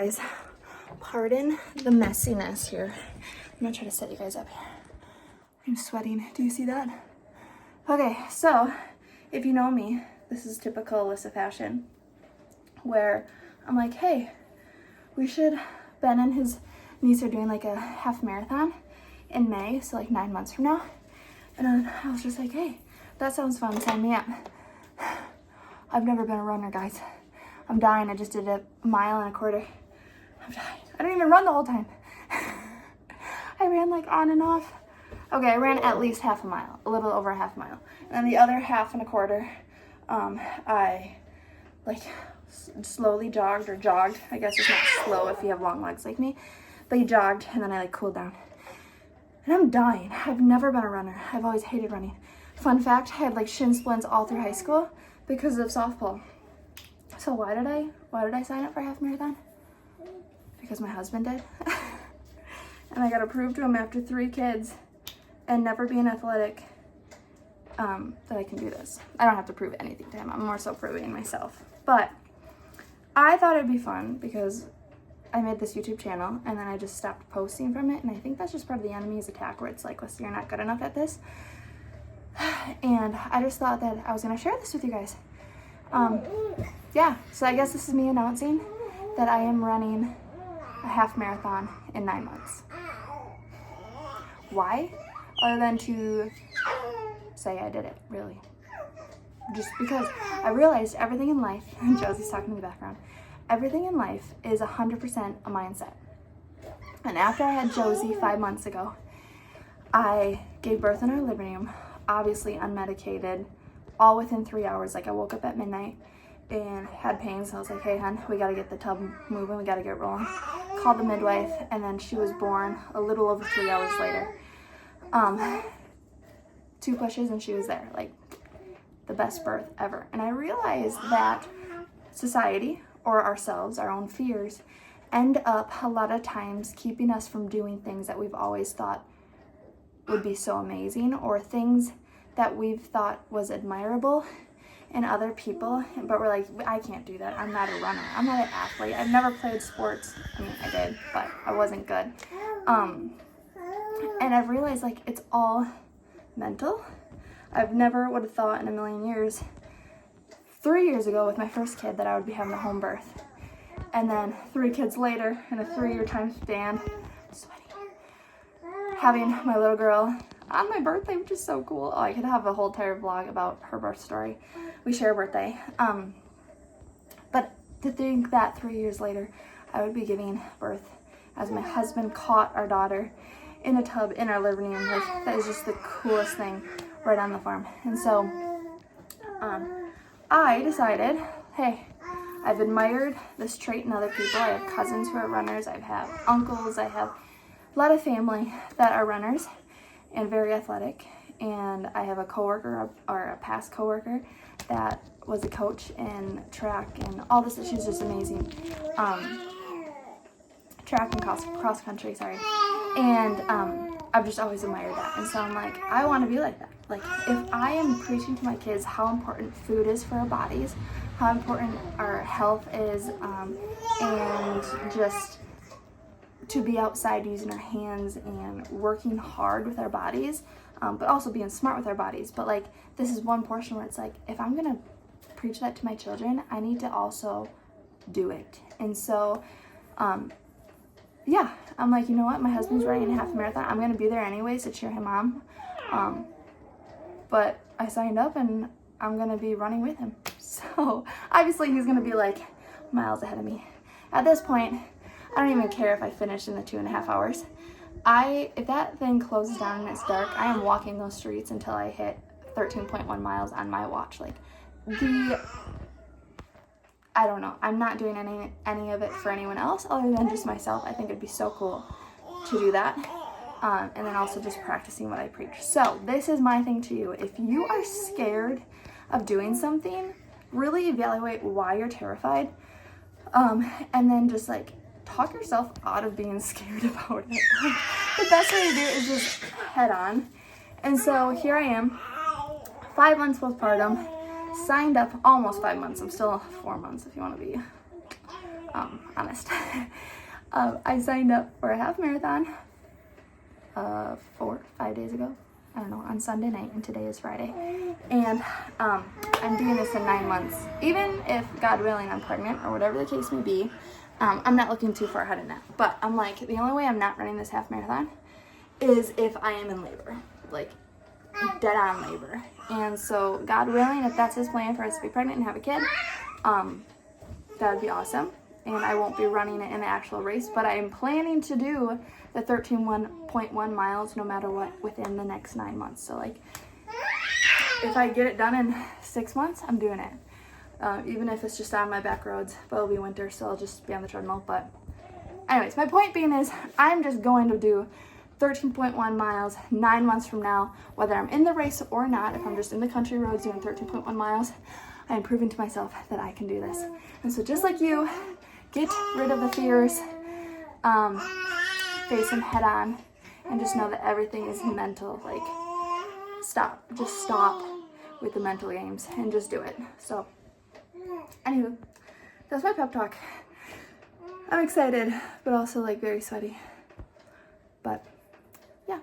guys. Pardon the messiness here. I'm gonna try to set you guys up here. I'm sweating. Do you see that? Okay, so if you know me, this is typical Alyssa fashion, where I'm like, hey, Ben and his niece are doing like a half marathon in May, so like 9 months from now. And then I was just like, hey, that sounds fun, sign me up. I've never been a runner, guys. I'm dying. I just did a 1.25 miles. I'm dying. I didn't even run the whole time. I ran like on and off. Okay, I ran at least half a mile, a little over a half mile. And then the other 1.25, I like slowly jogged. I guess it's not slow if you have long legs like me, but you jogged and then I like cooled down. And I'm dying. I've never been a runner. I've always hated running. Fun fact, I had like shin splints all through high school because of softball. So why did I sign up for a half marathon? Because my husband did. And I got to prove to him after 3 kids and never being athletic that I can do this. I don't have to prove anything to him. I'm more so proving myself. But I thought it'd be fun because I made this YouTube channel and then I just stopped posting from it. And I think that's just part of the enemy's attack where it's like, listen, you're not good enough at this. And I just thought that I was going to share this with you guys. Yeah, so I guess this is me announcing that I am running a half marathon in 9 months. Why? Other than to say I did it, really. Just because I realized everything in life, and Josie's talking in the background, everything in life is 100% a mindset. And after I had Josie 5 months ago, I gave birth in our living room, obviously unmedicated, all within 3 hours. Like I woke up at midnight and had pains. I was like, hey, hon, we got to get the tub moving. We got to get rolling. Called the midwife, and then she was born a little over 3 hours later. 2 pushes and she was there. Like the best birth ever. And I realized that society or ourselves, our own fears, end up a lot of times keeping us from doing things that we've always thought would be so amazing, or things that we've thought was admirable in other people, but we're like, I can't do that. I'm not a runner. I'm not an athlete. I've never played sports. I mean, I did, but I wasn't good. And I've realized like it's all mental. I've never would have thought in a million years, 3 years ago with my first kid, that I would be having a home birth. And then 3 kids later, in a 3-year time span, sweaty, having my little girl on my birthday, which is so cool. Oh, I could have a whole entire vlog about her birth story. We share a birthday. But to think that 3 years later, I would be giving birth as my husband caught our daughter in a tub in our living room. Like, that is just the coolest thing right on the farm. And so I decided, hey, I've admired this trait in other people. I have cousins who are runners. I have uncles. I have a lot of family that are runners and very athletic. And I have a coworker, or a past coworker, that was a coach in track and all this. She's just amazing. Track and cross country, sorry. And I've just always admired that. And so I'm like, I want to be like that. Like, if I am preaching to my kids how important food is for our bodies, how important our health is, and just to be outside using our hands and working hard with our bodies, but also being smart with our bodies. But like, this is one portion where it's like, if I'm gonna preach that to my children, I need to also do it. And so yeah, I'm like, you know what, my husband's running a half marathon. I'm gonna be there anyways to cheer him on. But I signed up and I'm gonna be running with him. So obviously he's gonna be like miles ahead of me. At this point, I don't even care if I finish in the 2.5 hours. If that thing closes down and it's dark, I am walking those streets until I hit 13.1 miles on my watch. Like, I don't know. I'm not doing any of it for anyone else other than just myself. I think it'd be so cool to do that. And then also just practicing what I preach. So this is my thing to you. If you are scared of doing something, really evaluate why you're terrified. And then just like talk yourself out of being scared about it. The best way to do it is just head on. And so here I am, 5 months postpartum, signed up, almost 5 months. I'm still 4 months if you want to be honest. I signed up for a half marathon 5 days ago. I don't know, on Sunday night, and today is Friday. And I'm doing this in 9 months. Even if, God willing, I'm pregnant or whatever the case may be, I'm not looking too far ahead in that. But I'm like, the only way I'm not running this half marathon is if I am in labor, like dead on labor. And so, God willing, if that's his plan for us to be pregnant and have a kid, that would be awesome. And I won't be running it in the actual race, but I am planning to do the 13.1 miles no matter what within the next 9 months. So like, if I get it done in 6 months, I'm doing it. Even if it's just on my back roads, but it'll be winter, so I'll just be on the treadmill. But anyways, my point being is I'm just going to do 13.1 miles 9 months from now, whether I'm in the race or not. If I'm just in the country roads doing 13.1 miles, I am proving to myself that I can do this. And so just like you, get rid of the fears, face them head on, and just know that everything is mental. Like, just stop with the mental games and just do it. So, anywho, that's my pep talk. I'm excited, but also like very sweaty. But yeah,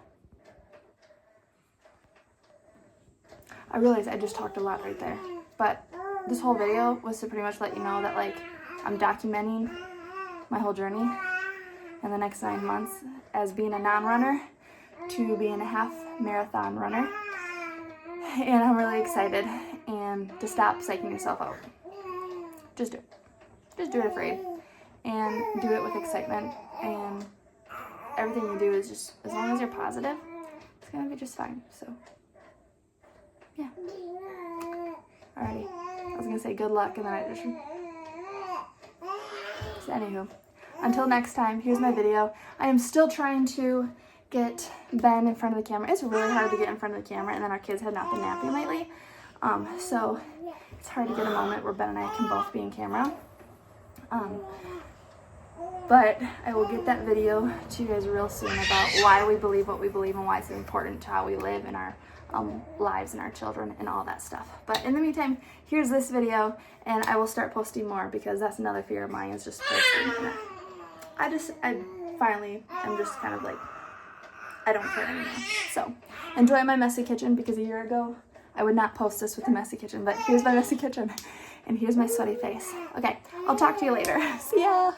I realized I just talked a lot right there. But this whole video was to pretty much let you know that like I'm documenting my whole journey in the next 9 months as being a non-runner to being a half marathon runner. And I'm really excited, and to stop psyching yourself out. Just do it. Just do it afraid, and do it with excitement, and everything you do is just, as long as you're positive, it's gonna be just fine. So yeah. Alrighty. I was gonna say good luck, and then I just... So anywho, until next time, here's my video. I am still trying to get Ben in front of the camera. It's really hard to get in front of the camera, and then our kids have not been napping lately. So it's hard to get a moment where Ben and I can both be in camera. But I will get that video to you guys real soon about why we believe what we believe and why it's important to how we live in our lives and our children and all that stuff. But in the meantime, here's this video, and I will start posting more, because that's another fear of mine, is just posting. I finally am just kind of like, I don't care anymore. So enjoy my messy kitchen, because a year ago I would not post this with a messy kitchen, but here's my messy kitchen, and here's my sweaty face. Okay, I'll talk to you later. See ya!